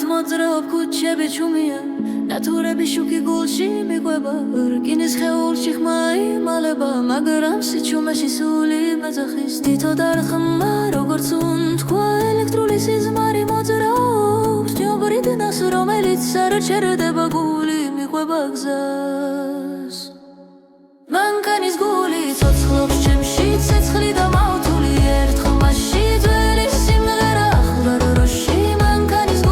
მოძრაობ ქუჩები ჩუმია ნატურები შუქი გულში მიყვება რკინის ხეულში ხმა იმალება მაგრამ სიჩუმეში სული მეძახის თითო დარხმა როგორც უნთქვა ელექტრული სიზმარი მოძრაობს ჯობრი დნას რომელიც არ ჩერდება გული მიყვება გზას მანქანის გული ცოცხლობს ჩემში ცეცხლი და მავთული ერთ ხმაში ძველი სიმღერა ახლა როში მანქანის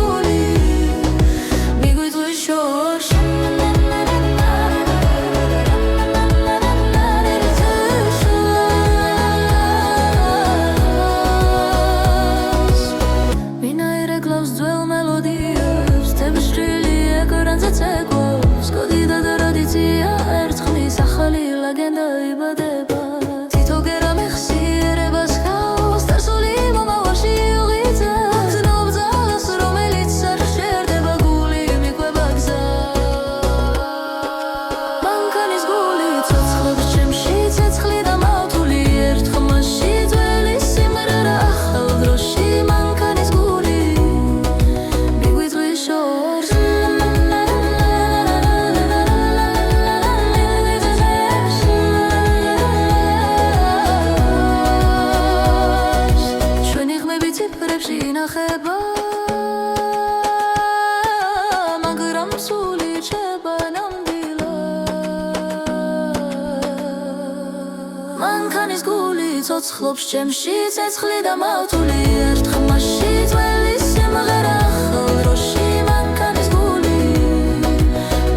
გული ცოცხლობს ჩემში ცეცხლი და მავთული ერთ ხმაში ძველი სიმღერა ახალ როში მანქანის გული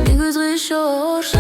მიგვიძღვის შორს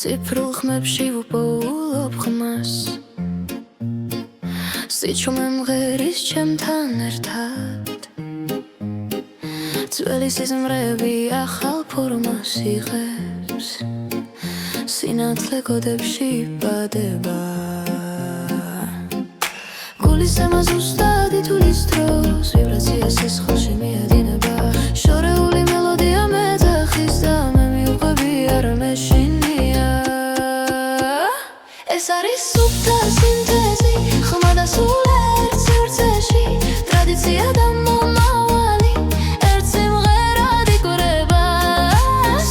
ციფრულ ხმებში ვუპოულობ ხმას სიჩუმე მღერის ჩემთან ერთად ძველი სიზმრები ახალ ფორმას იღებს სინათლე კოდებში იბადება გულის ზემა ზუსტად ითulis დროს ვიბრაცია სისხლში მიედინება შორეული მელოდია მეძახის და მე მივყვები არ მეშინია ეს არის სუფთა სინთეზი ხმა და სულ ერთ სივრცეში ტრადიცია და მომავალი ერთ სიმღერად იკვრება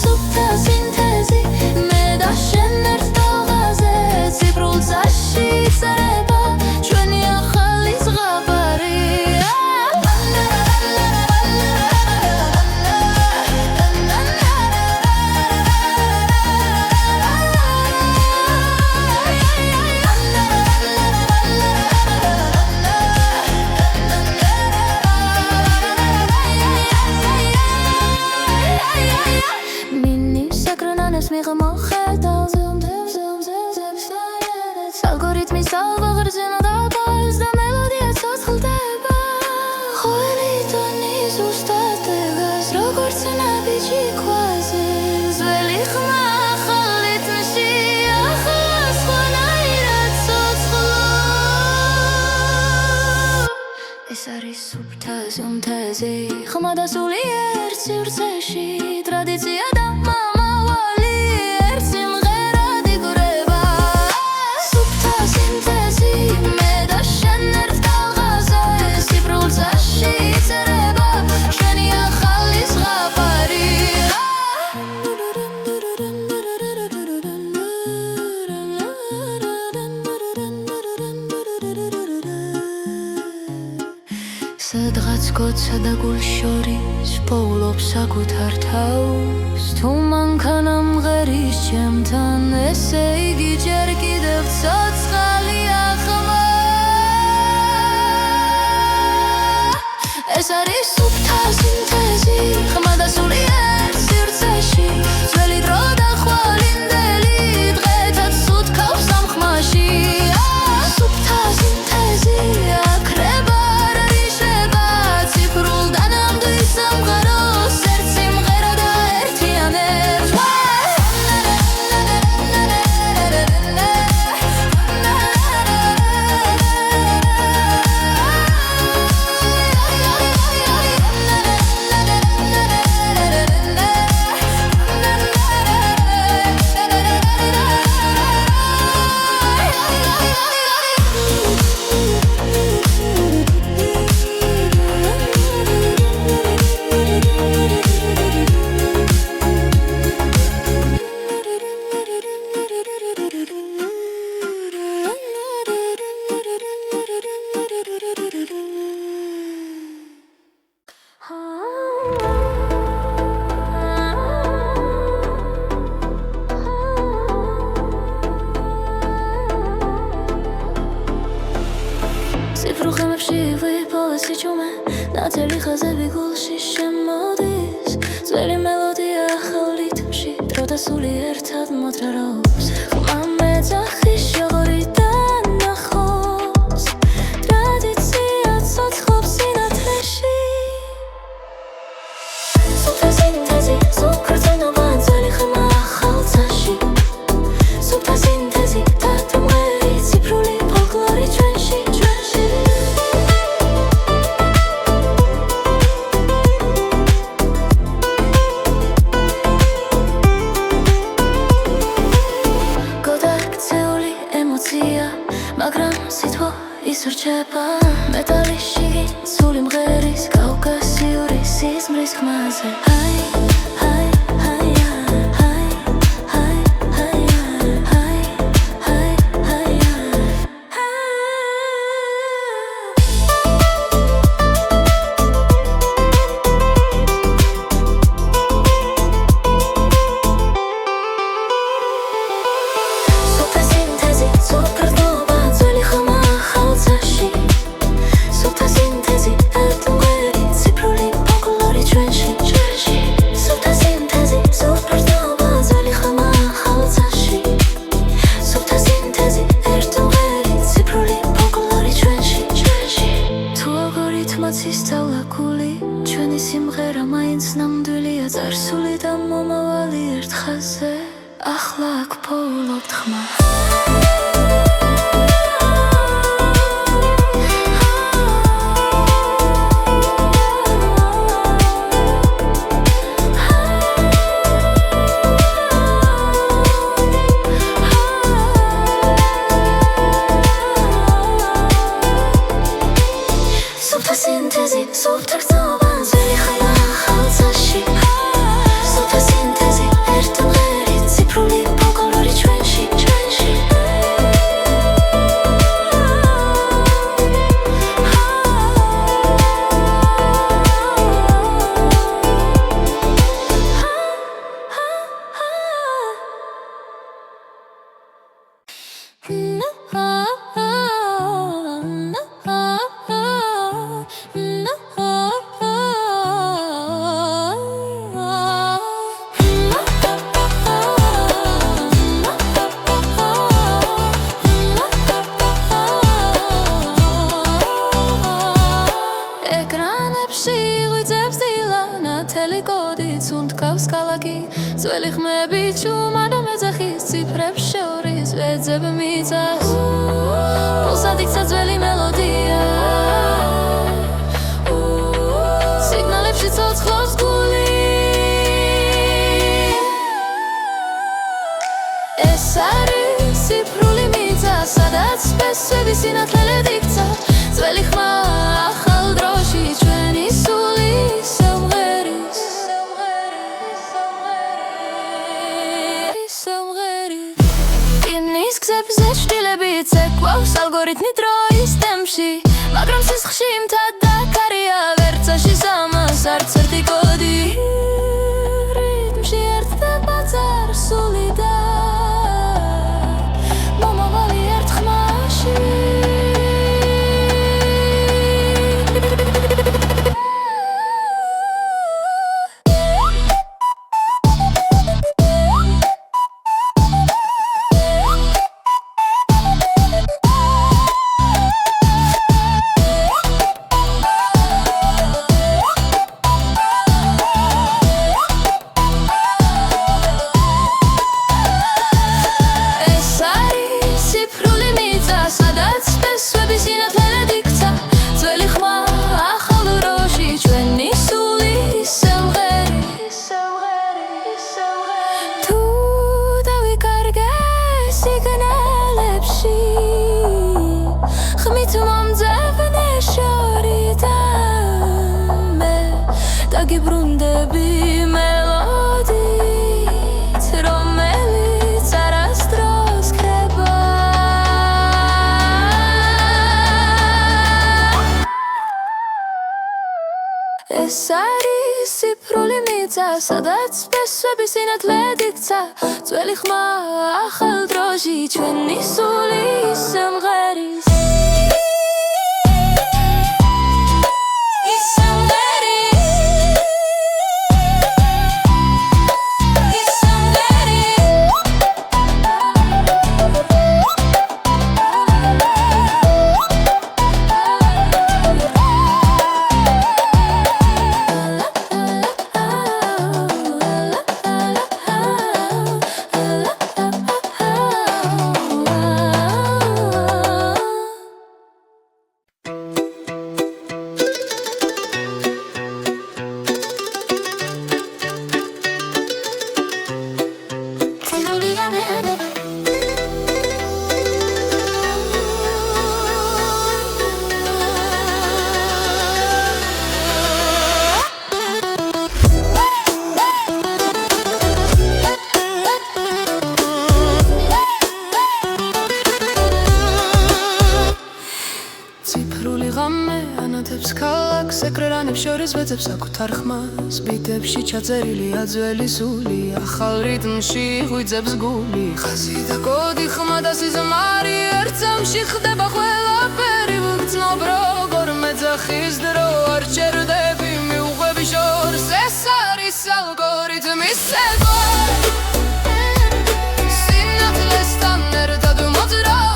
სუფთა სინთეზი მე და შენ ერთ ტალღაზე ციფრულ წაში იწერება ჩვენი ახალი ზღაპარი ეს არის სუფთაზე უმთაზე ხმა და სულიერ სივრცეში ტრადიცია და მომავალი ერთ სიმღერად იგრება სუფთა სინთეზი მე და შენ ერთ ტალღაზე სიფრულ წაში იწერება ჩვენი ახალი ზღაპარი სადღაც გოცა და გულ შორის პოულობს საკუთარ თავს თუ მანქანა მღერის ჩემთან ესე იგი ჯერ კიდევ ცოცხალია ხმა ეს არის სუფთა სინთეზი ხმა და სულიერ სივრცეში ძველი დრო და ხვალინდელი დღეთაც სუთქავს ამ ხმაში სუფთა სინთეზი აქრება სიფრულ ხემებში ვიპოვე სიჩუმე ნათელი ხაზები გულში შემოდის ძველი მელოდია ახალ რითმში დრო და სული ერთად მოძრაობს ხმა მეძახის შოღორიდან ნახოს ტრადიცია ცოცხლობს სინათლეში სუფთა სინთეზი სუფქრწენობა ძველი ხმა ახალ წაში სუფთა სინთეზი დათმვერი ციფრული ფოლკლორი ჩვენში მაგრამ სითბო ისურჩება მეტალის შიგნით სული მღერის კავკასიური სიზმრის ხმაზე ჩვენი სიმღერა მაინც ნამდვილია წარსული და მომავალი ერთ ხაზზე ახლა აქ პოულობთ ხმა სუფთა სინთეზი სუფთრწობა ძველი ხმა ახალ წაში სუფთა სინთეზი ერთ მღერი ციფრული ფოლკლორი ჩვენში ძველი ხმები ჩუმა და მეძახის ციფრებს შორის ვეძებ მიწას პულსად იქცა ძველი მელოდია სვები სინათლე დიქცა ძველი ხმა ახალ დროში ჩვენი სული სამღერის იმის გზებზე შვილებიც ეკვავს ალგორითმი დროის ტემპში მაგრამ სისხლში მთა დაკარია ვერცაში სამას არც ერთი კოდი რიტმში ერთდება წარსული და მომავალი ერთ ხმაში გიბრუნდები მელოდით რომელიც არასდროს ქრება ეს არის ციფრული მიწა სადაც ფესვები სინათლე დიქცა ძველი ხმა ახალ დროში ჩვენი სული სამღერის ანათებს ქალაქს ეკრანებს შორის ვეძებს საკუთარ ხმას ბიტებში ჩაწერილია ძველი სული ახალ რიტმში ღვიძებს გული ხაზი და კოდი ხმა და სიზმარი ერთ წამში ხდება ყველაფერი ვგრძნობ როგორ მეძახის დრო არ ჩერდები მიუყვები შორს ეს არის ალგორითმის ცეკვა სინათლესთან ერთად მოძრაო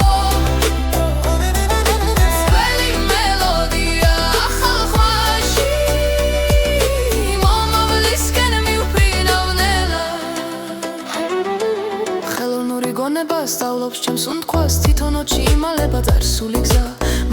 სწავლობს ჩემს უნდქვას თვითონ ოჩი იმალება წარსული გზა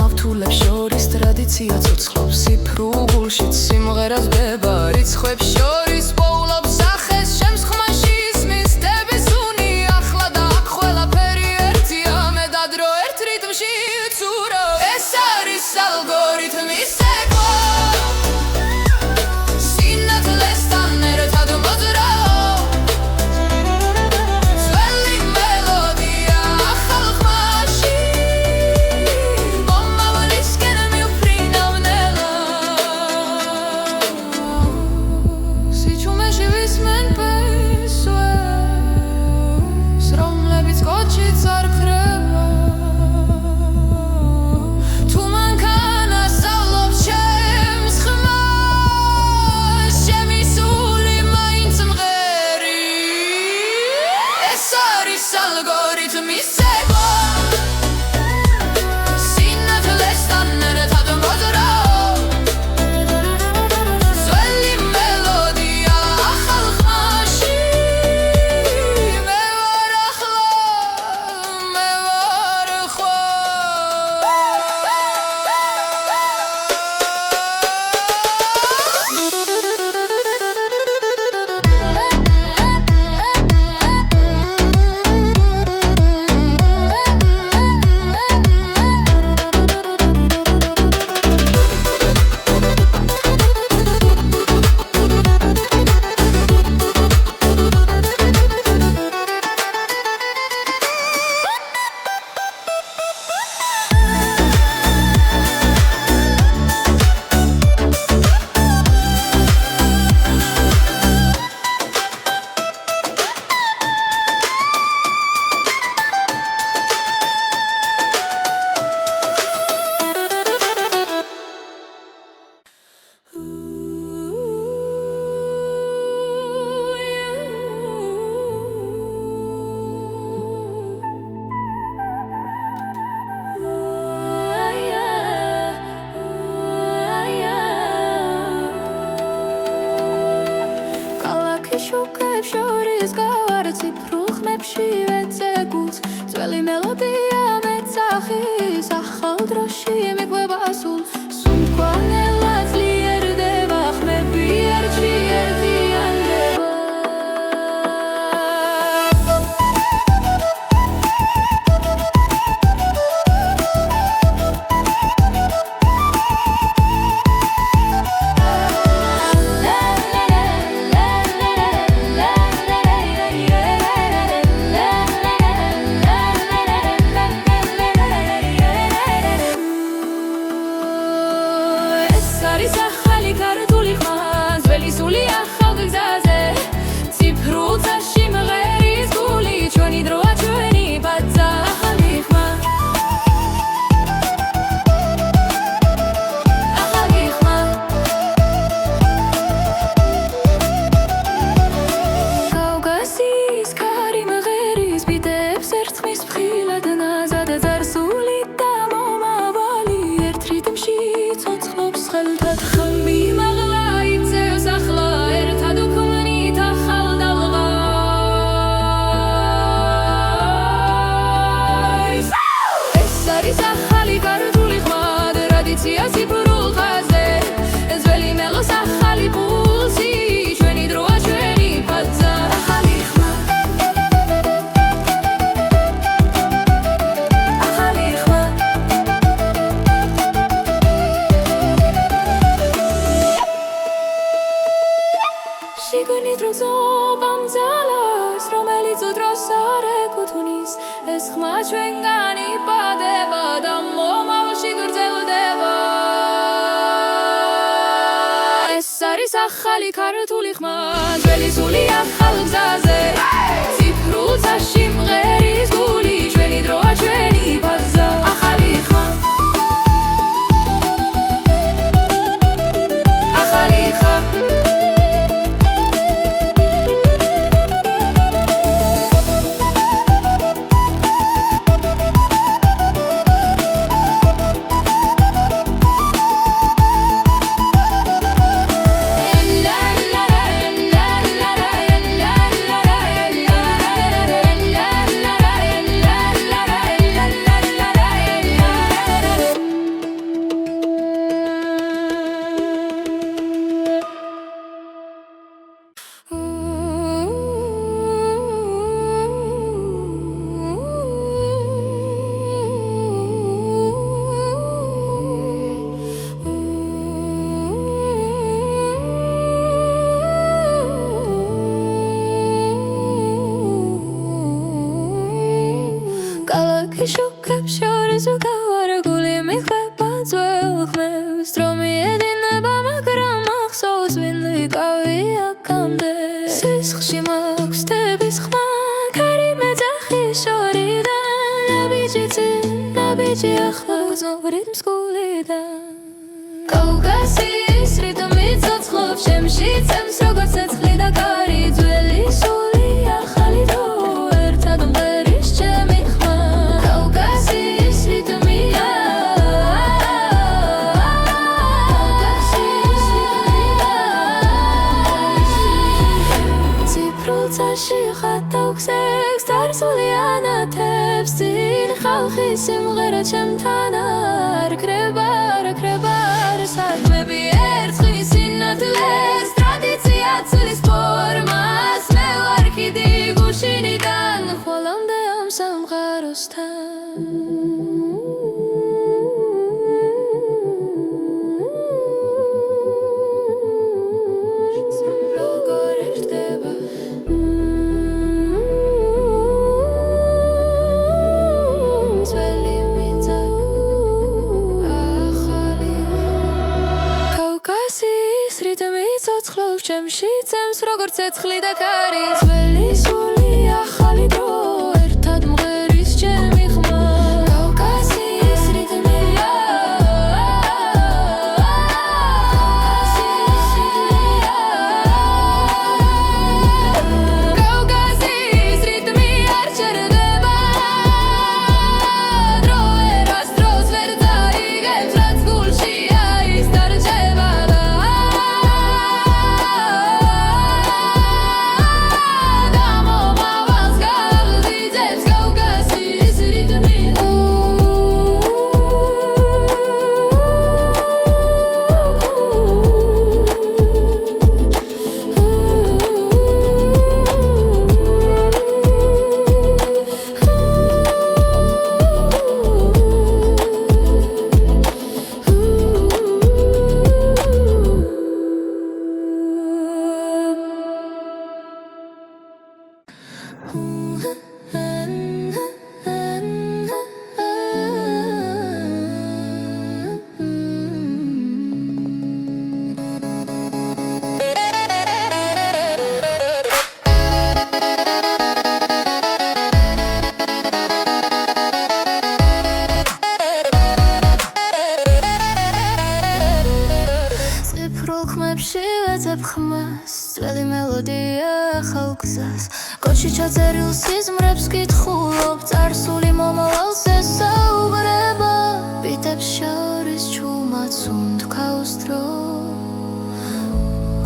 მავთულებს შორის ტრადიცია ცოცხლობს ციფრულ გულშიც სიმღერას ბება რიცხვებს შორის პოულობს სახეს ჩემს ხმაში ისმის დების უნი ახლა და აქ ყველაფერი ერთია მე და დრო ერთ რიტმში ვცურავ ეს არის ალგორითმის ცეკვა სინათლესთან ერთად მოძრაო არის ახალი ქართული ხმა ძველი სული ახალ გზაზე ციფრულთა სიმღერის გული ჩვენი დროა ჩვენი ბაძა ახალი ხმა ახალი ხმა კავკასიის ქარი მღერის ბიტებს ერწყმის ფხილად ნაზად ზარსული და მომავალი ერთ რიტმში ცოცხლობს ხელთად ხმი მაღლა იწევს ახლა ერთად უქმნით ახალ დალღას ეს არის ახალი ქართული ხმა ტრადიცია ციფრულ ხაზზე ძველი მელოს ახალი პულსი ჩვენი დროა ჩვენი ბაძა ახალი ხმა ახალი ხმა შიგნით როზობამ ძალას რომელიც უდროს არ ეკუთვნის ეს ხმა ჩვენგან იბადება და მომავალში გრძელდება ეს არის ახალი ქართული ხმა ძველი სული ახალ გზაზე ციფრულთა სიმღერის გული ჩვენი დროა ჩვენი ბაძა ახალი ხმა ახალი ხმა შუქებს შორის უკავარგული მიხვება ძველ ხმებს დრომი ედინება მაგრამ ახსოვს ვინ ვიკავი აქამდე სისხლში მაქვს თების ხმა ქარი მეძახის შორიდან ნაბიჯი ახლა გრძნობ რიტმს გულიდან კავკასიის რიტმი ცოცხლობს ჩემში წემს როგორც ცეცხლი და კარი ძველი სული ახალი დრო ერთად მღერის ჩემი ხატავხსებს დარსული ანათებს წინ ხალხის სიმღერა ჩემთან არ კრება საქმეები ერწყმის სინათლეს ტრადიცია ცვლის ფორმას მე ვარ კიდი გუშინიდან ხოლამდე ამ სამყაროსთან ცოცხლობს ჩემში წემს როგორც ცეცხლი და კარი ძველი სული ახალი დრო ერთად მღერის ჩემი ხმა კავკასიის რიტმია კავკასიის რიტმი არ ჩერდება დრო ერას დროს ვერ დაიგებს რაც გულშია ის დარჩება და ხმებში ვეძებ ხმას ძველი მელოდია ახალ გზას კოჩი ჩაწერილ სიზმრებს კითხულობ წარსული მომავალს ესაუბრება ბიტებს შორის ჩუმად სუნთქავს დრო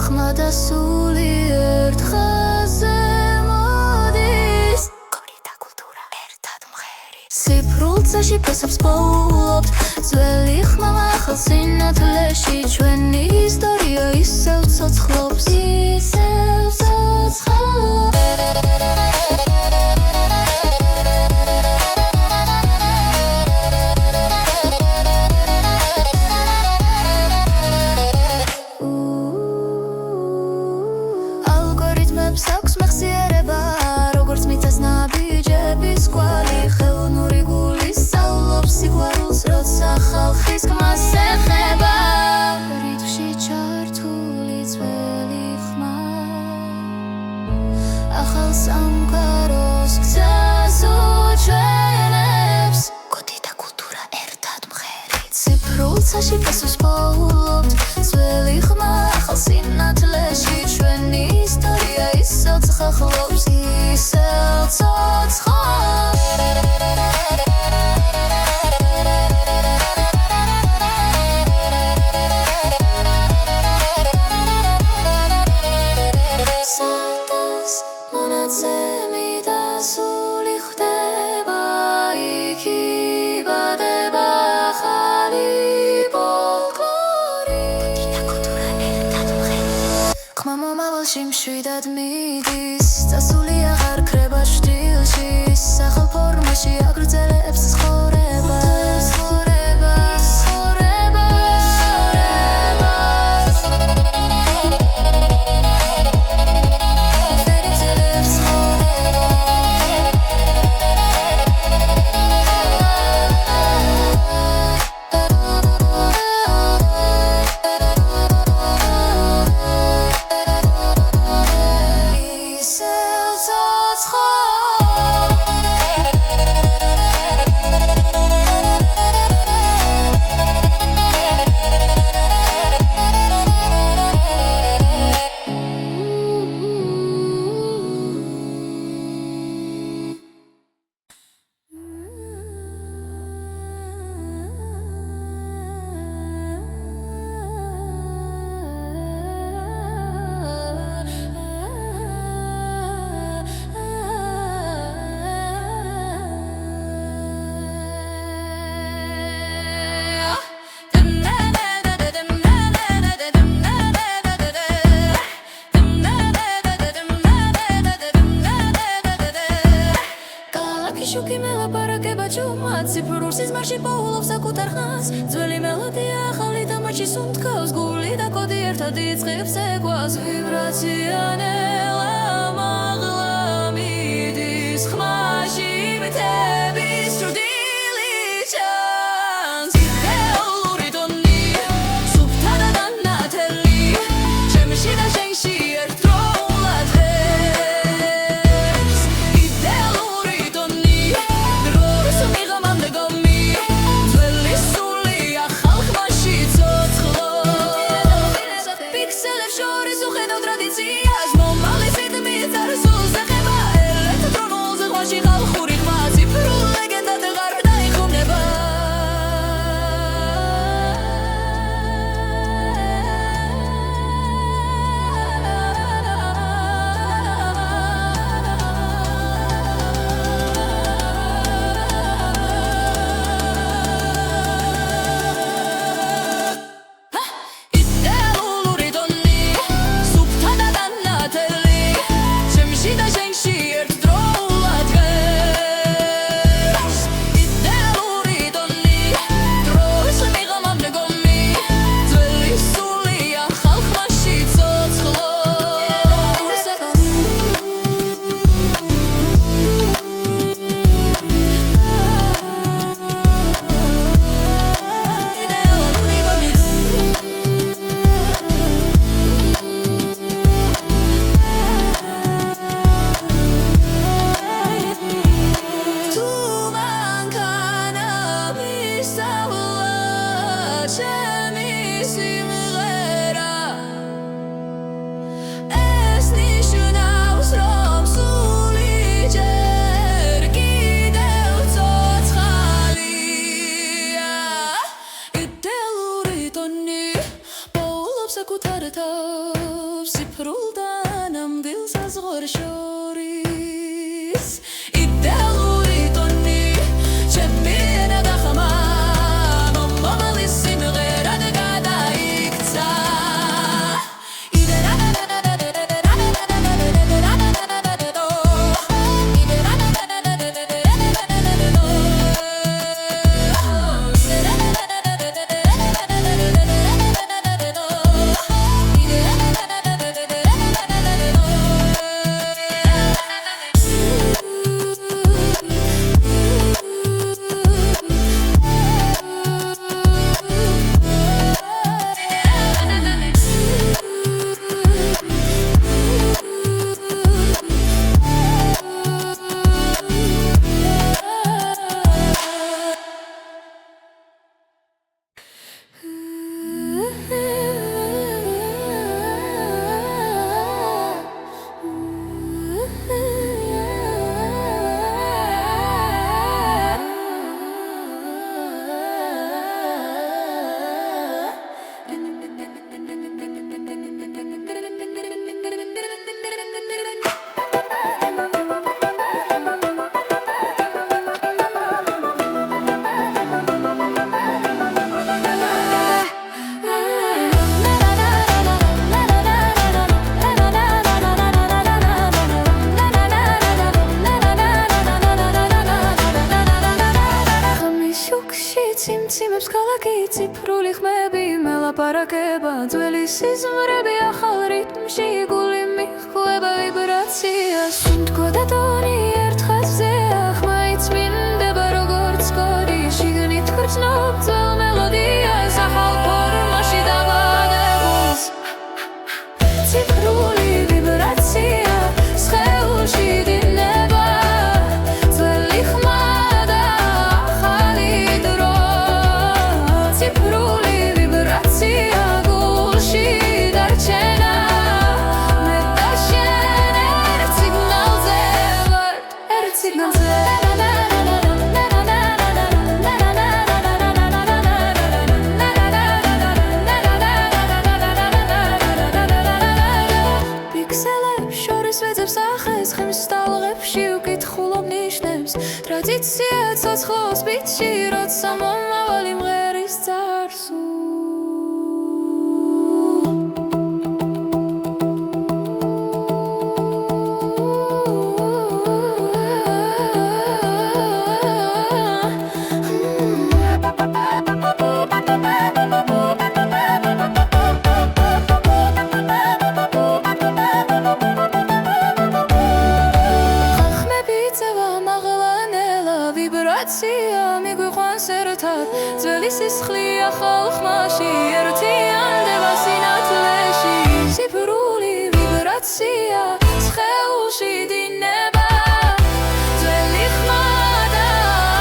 ხმა და სული ერთ ხაზზე მოდის გორი და კულტურა ერთად მღერის ციფრულწაში ფესებს პოულობთ ძველი ხმა ახალ სინათლეში ჩვენი ისტორია ისევ ცოცხლობს ისევ ცოცხლობს ალგორითმებს აქვს მეხსიერება როგორც მიწას ნაბიჯების კვალი ხელოვნური გული სწავლობს სიყვარულს როცა ხალხის გმას ეხება რითმში ჩართული ძველი ხმა ახალ სამყაროს გზას უჩვენებს კოდი და კულტურა ერთად მღერით ციფრულწაში ფესვს პოულობთ ძველი ხმა ახალ სინათლეში ჩვენი ისტორია ისევ ცოცხლობს ისევ ცოცხლობს მონაცემი და სული ხდება იქ იბადება ახალი ფოლკლორი და კულტურა ერთად მღერით ხმა მომავალში მშვიდად მიდის წასული აღარ ქრება შტილში სახალ ფორმაში აგრძელებს ცხოვრება შუქი მელაპარაკება ჩუმად ციფრულ სიზმარში პოულობს საკუთარ ხმას ძველი მელოდია ახალი და მათში სუნთქავს გული და კოდი ერთად იწყებს ეკვას ვიბრაცია ნელა მაღლა მიდის ხმაში მითების ჭრდილი ჩანს იდეალური ტონი სუფთა და დანათელი ჩემში და შენში ერთდროულად მომალის რიტმი წარსულს ეხება ელექტრონულ ზღვაში ხალხური ხმა ციფრულ საკუთარ თავს ციფრულთან ამ დილს საზღვარ შორის იდეალური ტონი ჩემი ენა გახმა მომავალი სიმღერად გადაიქცა ციმციმებს ქალაქი ციფრული ხმები მელაპარაკება ძველი სიზმრები ახალ რიტმში გული მიხვდება ვიბრაციას მდგოდა ტონი ერთ ხაზზეა ხმაიც მინდება როგორც კოდი შიგნით გრძნობ ძველ მელოდიას ახალ ფორმაში დაბადებულს ციფრული ვიბრაცია სხეულში დინება ძველი ხმა ტრადიცია ცოცხლობს ბიტში როცა მომავალი მღერის წარსულ მიგვიყვანს ერთად ძველი სისხლი ახალ ხმაში ერთიანდება სინათლეში ციფრული ვიბრაცია სხეულში დინება ძველი ხმა და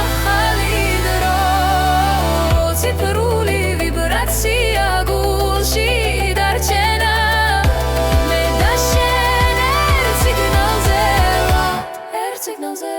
ახალი დრო ციფრული ვიბრაცია გულში დარჩენა მე და შენ ერთ სიგნალზე ერთ სიგნალზე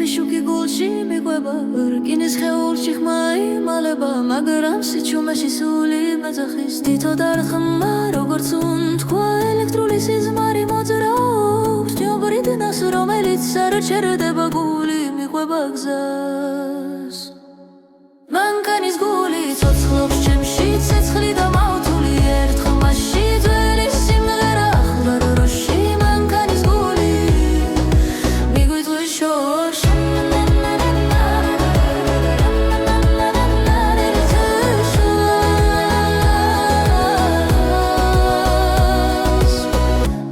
შუკი გულში მიყვება რკინის ხეულში ხმა იმალება მაგრამ სიჩუმეში სული მეძახის თითო დარხმა როგორც უნთქვა ელექტრული სიზმარი მოძრაობს ჯობრიდნას რომელიც არ ჩერდება გული მიყვება გზას მანქანის გული ცოცხლობს ჩემში ცეცხლი და მავთული ერთ ხმაში ძველი სიმღერა ახლა დროში მანქანის გული მიგვიწვის შორს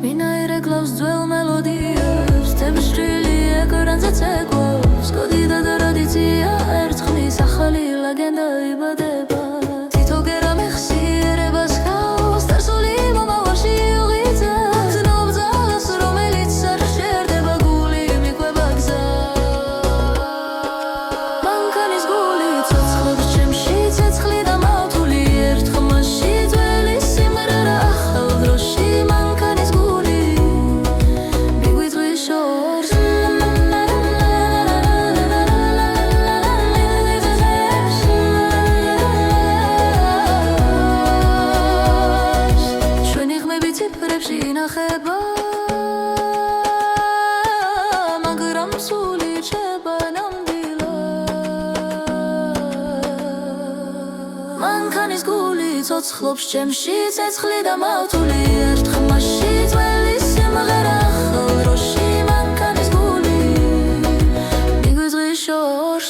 ვინაირე კლავს ძველ მელოდიებს თემშრილი ეკრანზე ცეკვავს კოდი და ტრადიცია ერთხმის ახალი ლეგენდა იბადება თითო გერა მეხსიერებას ხავს დარსული მომავალში უღიძებს ნობძალას რომელიც არ შერდება გული მიყვება გზას მანქანის გული ცოცხლობს ჩემში ცეცხლი და მავთული ერთ ხმაში ძველი სიმღერა ახალ დროში მანქანის გული მიგვიწვის შორს ციფრებში ინახება მაგრამ სული რჩება ნამდვილად მანქანის გული ცოცხლობს ჩემში ცეცხლი და მავთული ერთ ხმაში ძველი სიმღერა ახალ დროში მანქანის გული მიგვიწვის შორს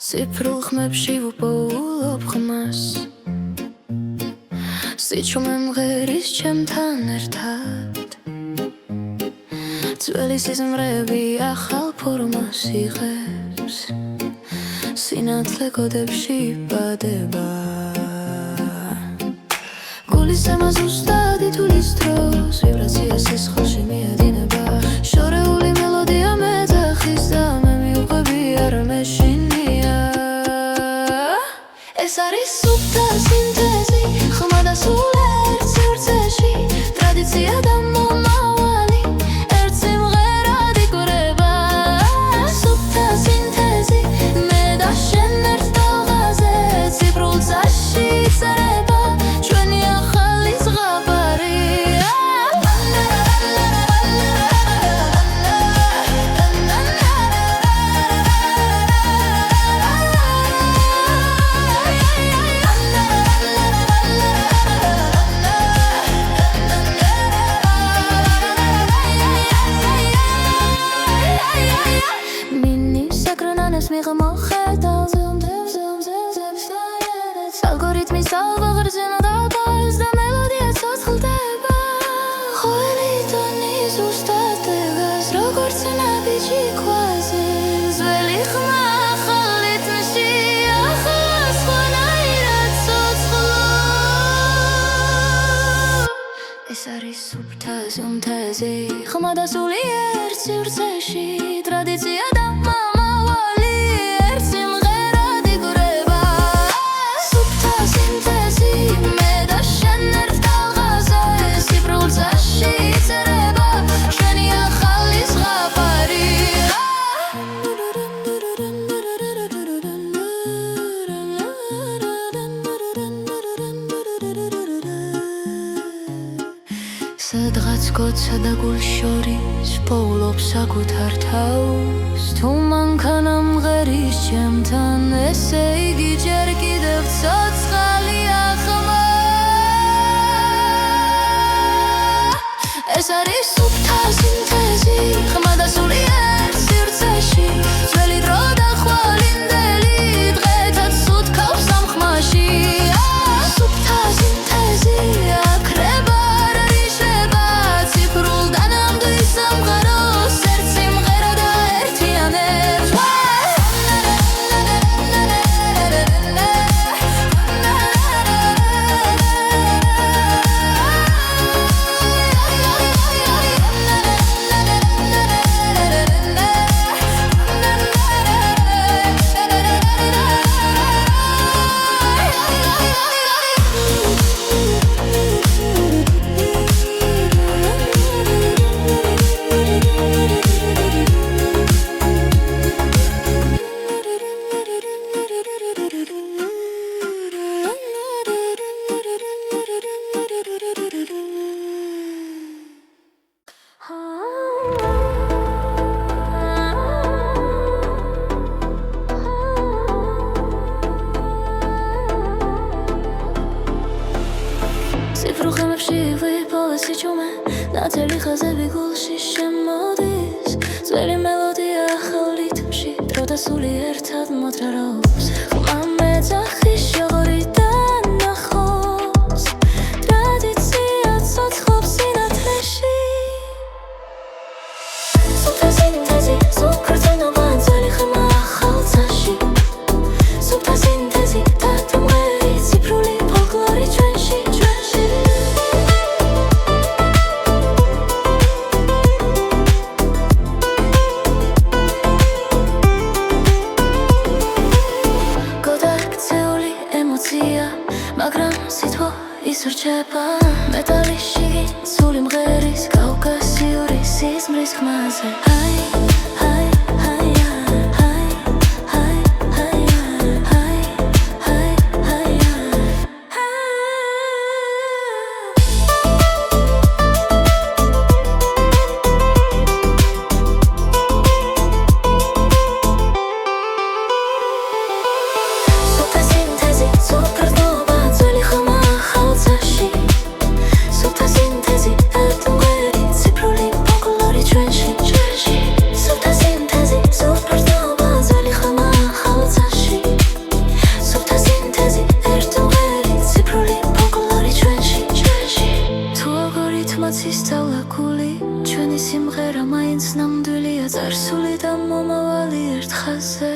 ციფრულ ხმებში ვუპოულობ ხმას სიჩუმე მღერის ჩემთან ერთად ძველი სიზმრები ახალ ფორმას იღებს სინათლე კოდებში იბადება გულის ემას ზუსტად ითulis დროს ვიბრაცია სისხლში მიედინება შორეული მელოდია მეძახის და მე მივყვები არ მეშინია ეს არის სუფთა სინთეზი ხმა და სულ ერთ სივრცეში ტრადიცია და მომავალი ერთ სიმღერად იკვრება სუფთა სინთეზი მე და შენ ერთ ტალღაზე ციფრულ წაში წერება ჩვენი ახალი ზღაპარი ალგორითმის ალგობრზენა დალბავს და მელოდია ცოცხლდება ყოველი ტონი ზუსტად დგას როგორც ნაბიჯი ქვაზე ძველი ხმა ახალ რიტმში ახლა სხვანაირად ცოცხლობს ეს არის სუფთა სინთეზი ხმა და სული ერთ სივრცეში ტრადიცია და მომავალი ერთ სიმღერად იკვრება სუფთა სინთეზი მე და შენ ერთ ტალღაზე ციფრულ წაში წერება ჩვენი ახალი ზღაპარი და გულ შორის პოულობს საკუთარ თავს თუ მანქანა მღერის ჩემთან ესე იგი ჯერ კიდევ ცოცხალია ხმა ეს არის სუფთა სინთეზი ხმა და სული ერთ სივრცეში ძველი დრო და ხვალინდელი დღეთაც სუთქავს ამ ხმაში სუფთა სინთეზი აკრება ნათელი ხაზები გულში შემოდის ძველი მელოდია ახალ რითმში დრო და სული ერთად მოძრაობს ხმა მეძახი შოღორიდან ნახოს ტრადიცია ცოცხლობს სინათლეში სუფთა სინთეზი სუფრწნობა ძველი ხმა ახალ ცაში სუფთა სინთეზი დათმღერი ციფრული ფოლკლორი ჩვენში მაგრამ სიტყვა ისურჩება მეტალის შიგნით სული მღერის კავკასიური სიზმრის ხმაზე ჩვენი სიმღერა მაინც ნამდვილია წარსული და მომავალი ერთ ხაზზე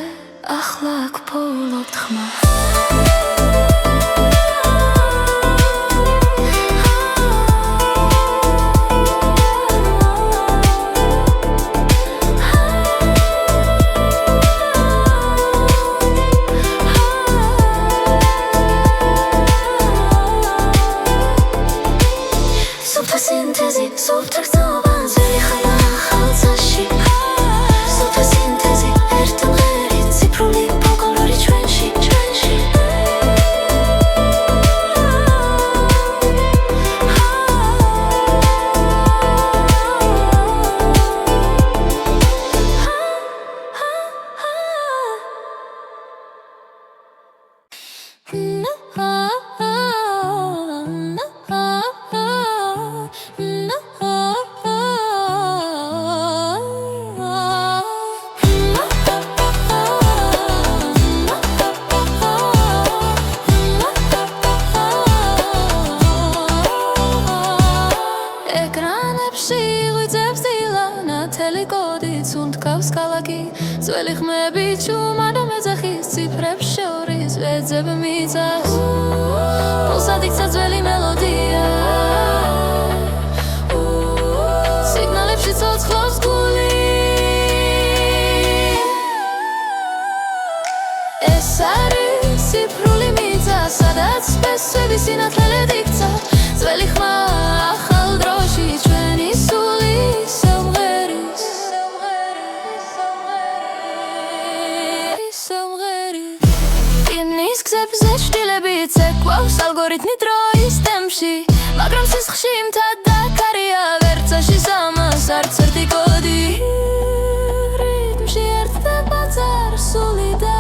ახლა აქ პოულობთ ხმა სუფთა სინთეზი სუფრწნობა ძველი ხმა ახალ ცაში სუფთა სინთეზი ერთი მღერი ციფრული ფოლკლორი ჩვენში ძველი ხმები ჩუმა და მეძახის ციფრებს შორის ვეძებ მიწას პულსად იქცა ძველი მელოდია სიგნალებში ცოცხლობს გული ეს არის ციფრული მიწა სადაც სპესები სინათლედ იქცა ძველი ხმა ახალ დროში ჩვენი სული სამღერის იმის გზებზე შვილები ცეკვავს ალგორითმი დროის ტემპში მაგრამ სისხლში მთა და ქარია ვერცაში არც ერთი კოდი რიტმში ერთდება წარსული და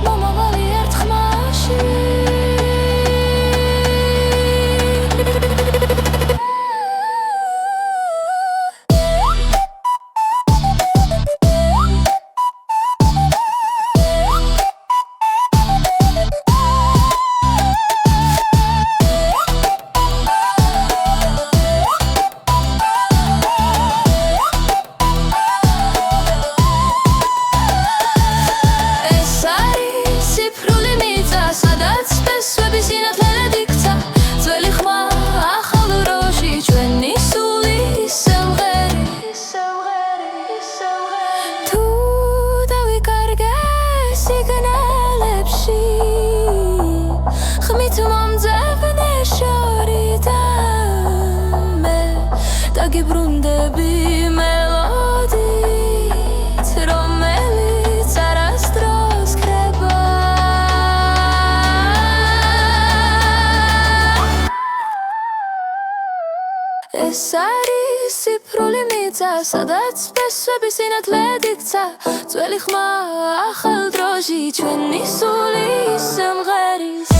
მომავალი ერთ ხმაში გიბრუნდები მელოდით, რომელიც არასდროს ქრება ეს არის ციფრული მიწა, სადაც ფესვები სინათლედ იქცა ძველი ხმა ახალ დროში ჩვენი სული სიმღერის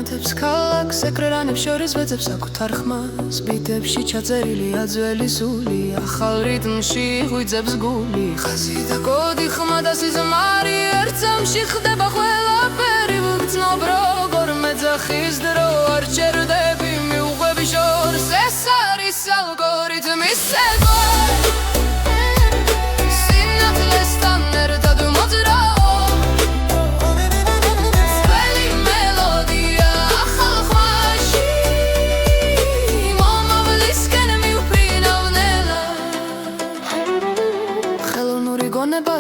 ანათებს ქალაქს ეკრანებს შორის ვეძებს საკუთარ ხმას ბიტებში ჩაწერილია ძველი სული ახალ რიტმში ღვიძებს გული ხაზი და კოდი ხმა და სიზმარი ერთ წამში ხდება ყველაფერი ვგრძნობ როგორ მეძახის დრო არ ჩერდები მიუყვები შორს ეს არის ალგორითმის ცეკვა სინათლესთან ერთად მოძრაო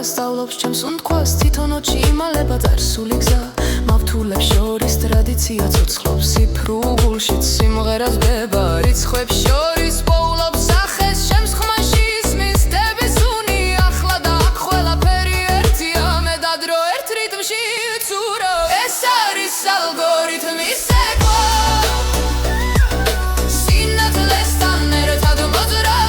სწავლობს ჩემს უნდქვას თვითონ ოჩი იმალება წარსული გზა მავთულებს შორის ტრადიცია ცოცხლობს ციფრულ გულშიც სიმღერას ბება რიცხვებს შორის პოულობს სახეს ჩემს ხმაში ისმის დების უნი ახლა და აქ ყველაფერი ერთია მე და დრო ერთ რიტმში ცურო ეს არის ალგორითმის ცეკვა სინათლესთან ერთად მოძრაო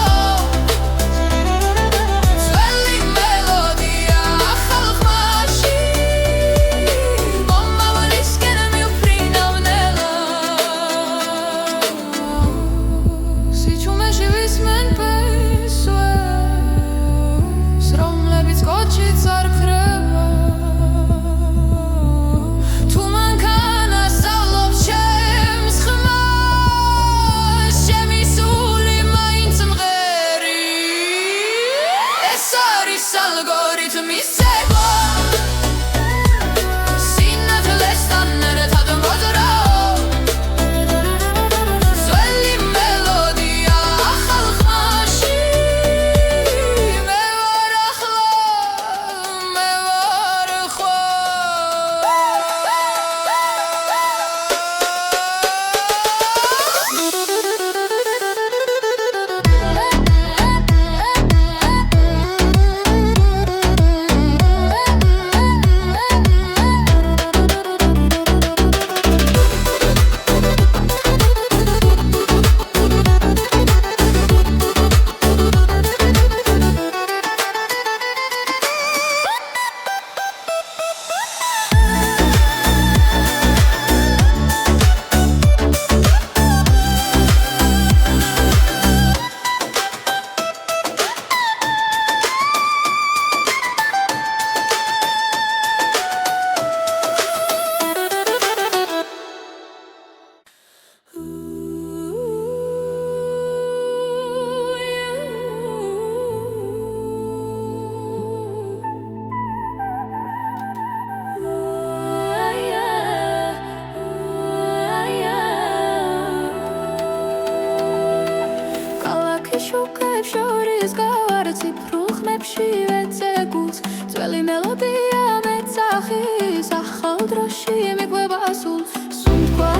გასის გავარ ციფრულ ხმებში ვეცეკულს ძველი მელოდია მეცახის ახალ დროში მიყვება სულ სუნთქვა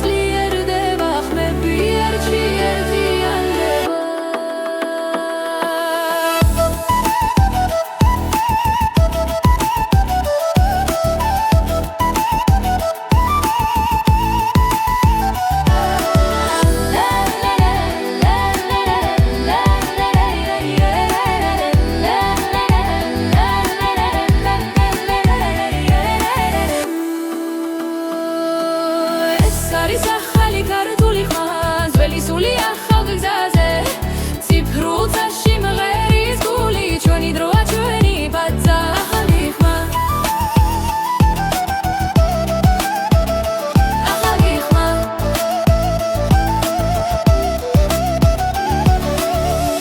ძლიერდება ხმები ერთში ერთიანდება არის ახალი ქართული ხმა ძველი სული ახალ გზაზე ციფრულ წაში მღერის გული ჩვენი დროა ჩვენი ბაძა ახალი ხმა ახალი ხმა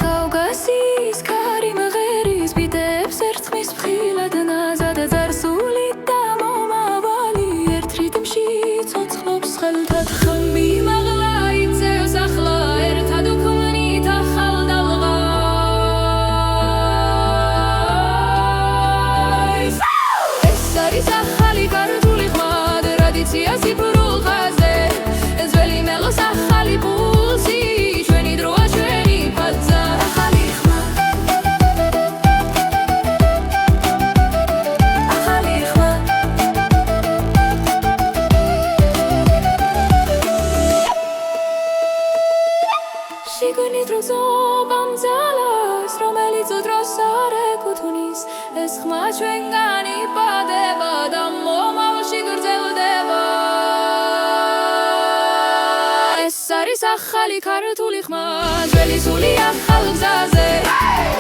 კავკასიის ქარი მღერის ბიტებს ერთხმის ფხილად ნაზად ზარსული და მომავალი ერთ რიტმში ცოცხლობს ხელთად ხმი მაღლა იწევს ახლა ერთად უქმნით ახალ დალღას ეს არის ახალი ქართული ხმა ტრადიცია ციფრულ ხაზზე ძველი მელოს ახალი პულსი ჩვენი დროა ჩვენი ბაძა ახალი ხმა ახალი ხმა შიგნით როზობამ ძალას რომელიც უდროს არ ეკუთვნის ეს ხმა ჩვენგან იპადება და მომავალში გრძელდება ეს არის ახალი ქართული ხმა ძველი სული ახალ გზაზე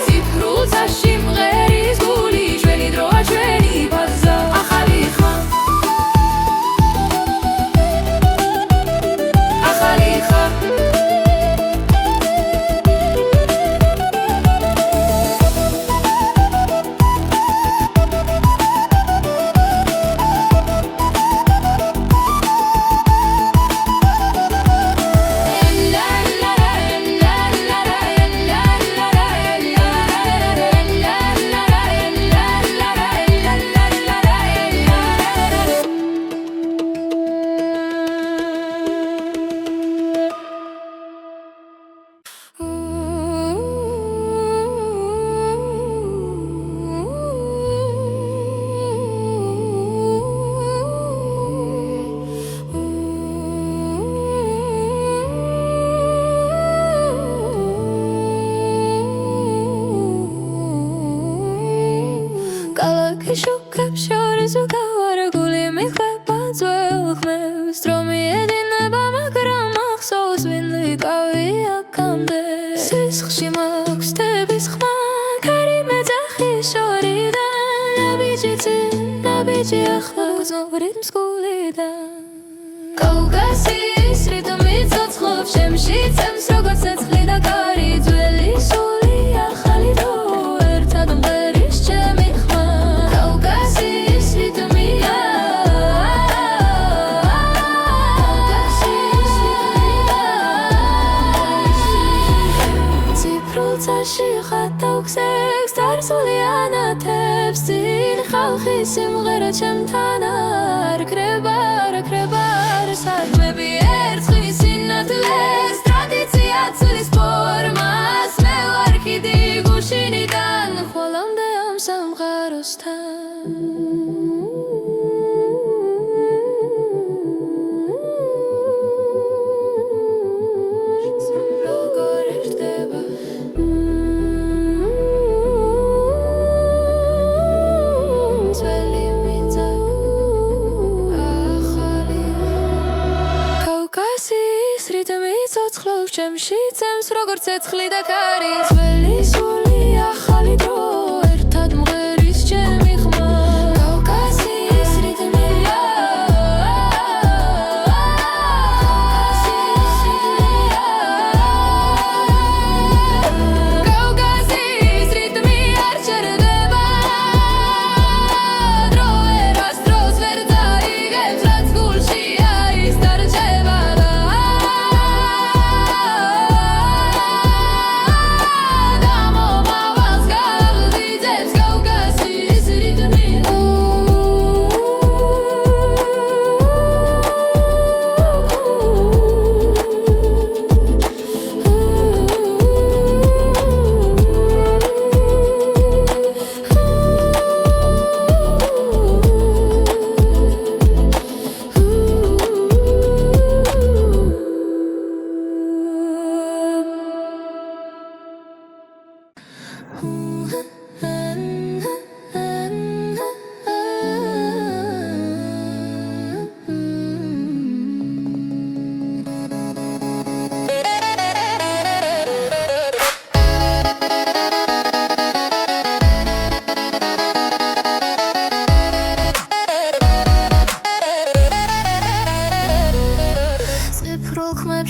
ციფრულ წაში მღერის გული ჩვენი დროა ჩვენი ბაძა ახალი ხმა ახალი ხმა ქალაქი შუქებს შორის უკავარ გული მიხვება ძველ ხმებს დრო მიედინება მაგრამ ახსოვს ვინ ვიკავი აქამდე სისხლში მაქვს თების ხმა ქარი მეძახის შორიდან ნაბიჯი ახლა გრძნობ რიტმს გულიდან კავკასიის რიტმი ცოცხლობს ჩემში წემს როგორც ცეცხლი და კარი ძველი სული ახალი დრო ერთად მღერის ჩემი ხმა კავკასიის რიტმია ციფრულ წაში ხატავ-ქსებს წარსული ანათებს წინ ხალხი სიმღერა ჩემთან არ კრება საქმეები ერწყმის სინათლეს ტრადიცია ცვლის ფორმას მე ვარ ხიდი გუშინიდან ხვალამდე ამ სამყაროსთან როგორ ერთდება რიტმი ცოცხლობს ჩემში წემს როგორც ცეცხლი და კარი ძველი სული ახალი დრო ერთად მღერის ჩემი ხმა კავკასიის რიტმია კავკასიის რიტმი არ ჩერდება დრო ერას დროს ვერ წაიღებს რაც გულშია ის დარჩება და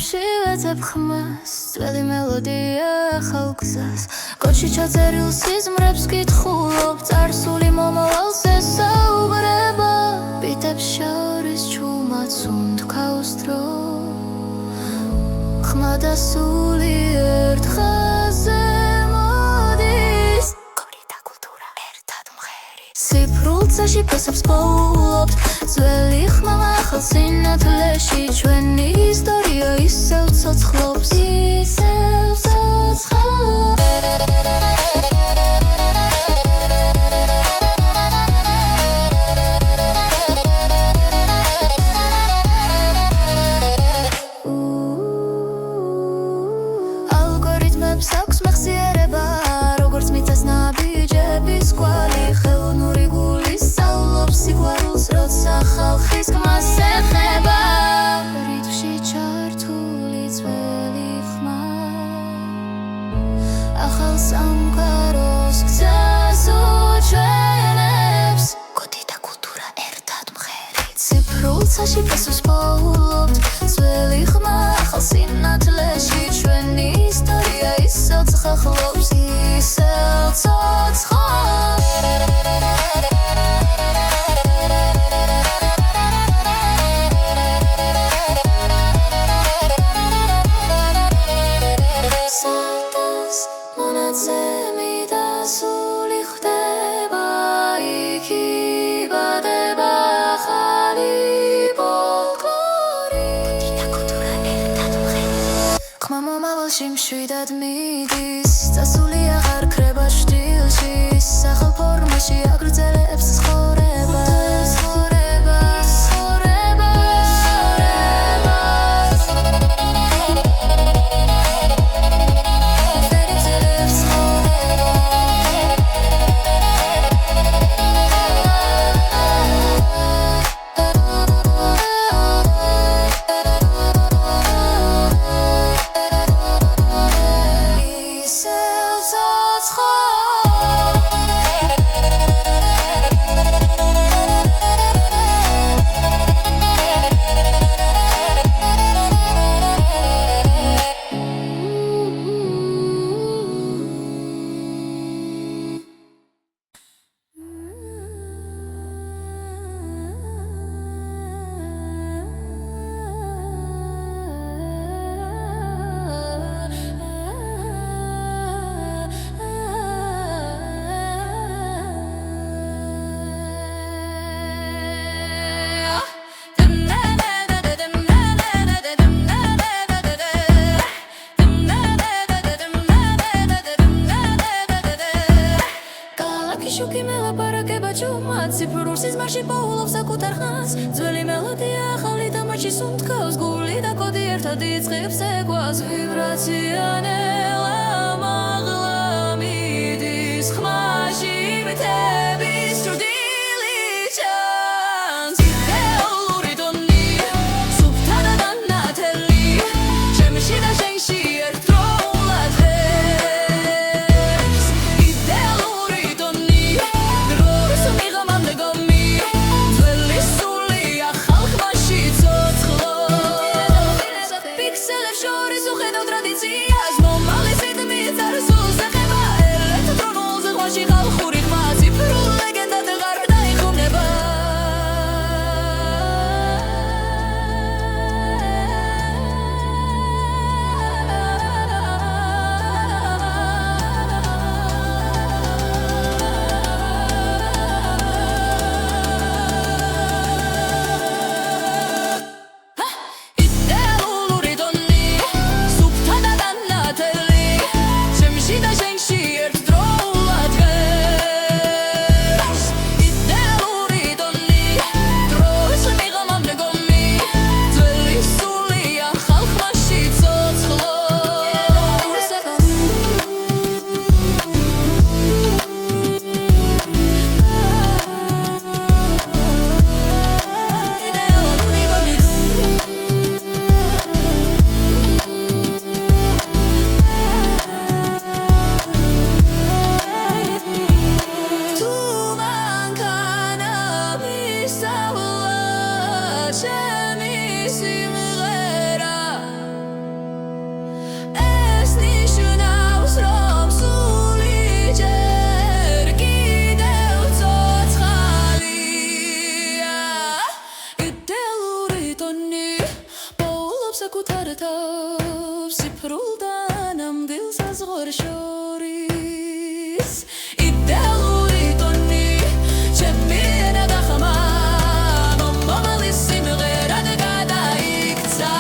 ხმაში ვეძებ ხმას ძველი მელოდია ხალგზას კოჩი ჩაწერილ სიზმრებს კითხულობ წარსული მომავალს ესაუბრება ბიტებს შორის ჩუმად სუნთქავს დრო ხმა და სული ერთ ხაზზე მოდის გორი და კულტურა ერთად მღერი სიფრულცაში ფესებს პოულობთ ძველი ხმა ახალ სინათლეში ჩვენი ისტორია ისევ ცოცხლობს ისევ ცოცხლობს ალგორითმებს აქვს მეხსიერება როგორც მიწას ნაბიჯების კვალი ხელოვნური გული სწავლობს სიყვარულს როცა ხალხის გმას ეხება რითმში ჩართული ძველი ხმა ახალ სამყაროს გზას უჩვენებს კოდი და კულტურა ერთად მღერი ციფრულცაში ფესვს პოულობთ ძველი ხმა ახალ სინათლეში ჩვენი ისტორია ისევ ცოცხლობს ისევ ცოცხლობს მონაცემი და სული ხდება იქ იბადება ახალი ფოლკლორი კოდი და კულტურა ერთად მღერი ხმა მომავალში მშვიდად მიდის წასული აღარ ქრება შტილში სახალ ფორმაში აგრძელებს ცხოვრება შუქი მელაპარაკება ჩუმად ციფრულ სიზმარში პოულობს საკუთარ ხანს ძველი მელოდია ახალი დამაჩი სუნთქავს გული და კოდი ერთად იწყებს ეკვას ვიბრაცია ნელა მაღლა მიდის ხმაში მითების ჭრდილი ჩანს იდეალური ტონი სუფთა და დანათელი ჩემში და შენში ერთდროულად სიფრულთან ამ დილს საზღვარ შორის იდეალური ტონი ჩემი ენა და ხმა მომავალი სიმღერად გადაიქცა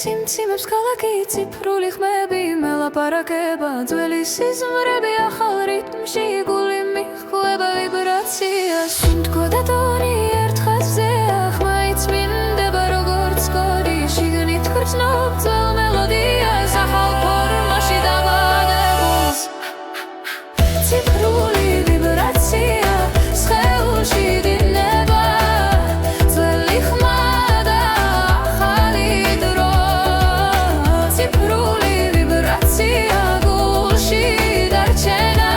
ციმციმებს ქალაქი ციფრული ხმები მელაპარაკება ძველი სიზმრები ახალ რიტმში გული მიხვდება ვიბრაციას შემდგო და ტონი ერთ ხაზზეა ხმა იწმინდება როგორც კოდი შიგნით გრძნობ ძველ მელოდიას ახალ ფორმაში დაბადებულს ციფრული ვიბრაცია სხეულში დინება ძველი ხმა და ახალი დრო ციფრული ვიბრაცია გულში დარჩენა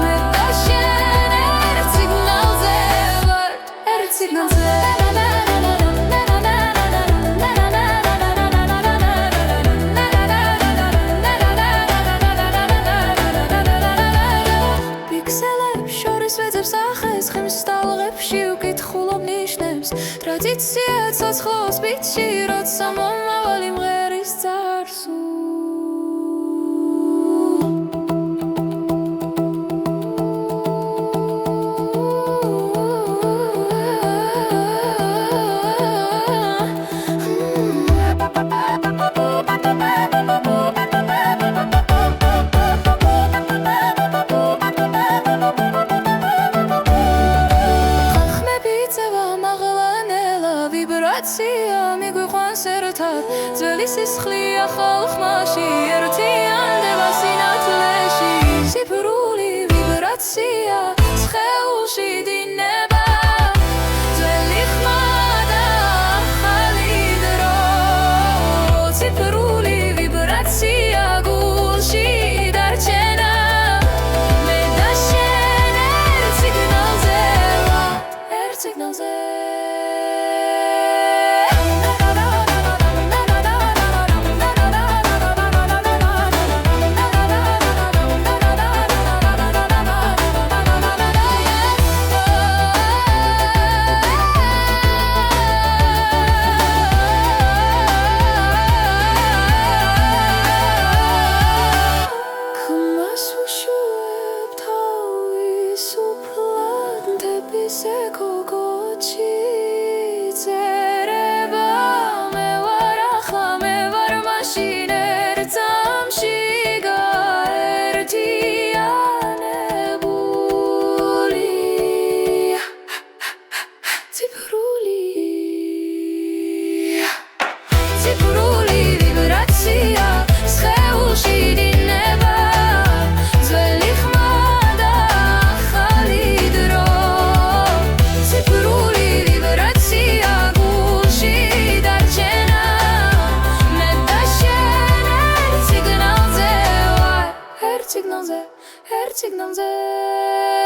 მე და შენ ერთ სიგნალზე ვართ ერთ სიგნალზე ტრადიცია ცოცხლობს ბიტში როცა მომავალი მღერის წარსულ მიგვიყვანს ერთად ძველი სისხლი ახალ ხმაში ერთიანდება სინათლეში ციფრული ვიბრაცია სხეულში დინება ძველი ხმა და ახალი დრო ციფრული ვიბრაცია გულში დარჩენა მე და შენ ერთ სიგნალზე ვართ ერთ სიგნალზე signalze